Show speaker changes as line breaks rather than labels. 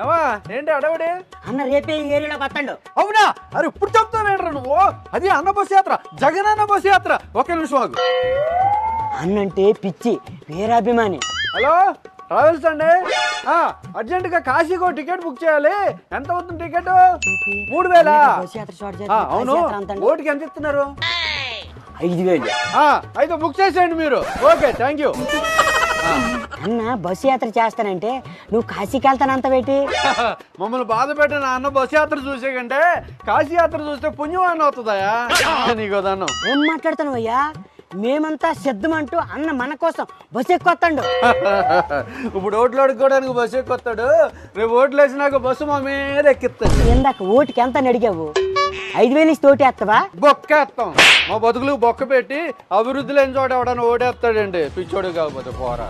ఏమా ఏంటి అడవుడి
అన్న రేపే ఈ ఏరియాలోకి వస్తాడు.
అవునా? అరే ఇప్పుడు చెప్తావేంట్రా నువ్వు? అది అన్న బస్ యాత్ర, జగన్ అన్న బస్ యాత్ర. ఒక్క నిమిషం ఆగు.
అన్నంటే పిచ్చి, వీరాభిమాని.
హలో ట్రావెల్స్ అండి. అర్జెంట్ గా కాశీకో టికెట్ బుక్ చేయాలి. ఎంత అవుతుంది టికెట్? 3000.
బస్ యాత్ర షార్ట్
అవును. ఓటుకి ఎంత ఇస్తున్నారు?
5000.
అయితే బుక్ చేసేయండి మీరు. Okay, thank you.
అన్న బస్ యాత్ర చేస్తానంటే నువ్వు కాశీకి వెళ్తానంత పెట్టి
మమ్మల్ని బాధ పెట్టిన అన్న బస్ యాత్ర చూసే కంటే కాశీ యాత్ర చూస్తే పుణ్యం అని అవుతుందయా నీకు దాన్ని.
ఏం మాట్లాడుతున్నావు అయ్యా? మేమంతా సిద్ధమంటూ అన్న మన కోసం బస్ ఎక్కుతాడు.
ఇప్పుడు ఓట్లు అడుక్కోవడానికి బస్సు ఎక్కొస్తాడు. రేపు ఓట్లు వేసినాక బస్సు మా మీద ఎక్కిస్తాడు.
ఇందాక ఓటుకి ఎంత అడిగావు? 5000 ఇస్తే ఓటు వేస్తావా?
బొక్కేస్తాం. మా బతుకులు బొక్క పెట్టి అభివృద్ధి లేని చోట ఎవడన్నా ఓటేస్తాడండి. పిచ్చోడు కాకపోతే పోరా.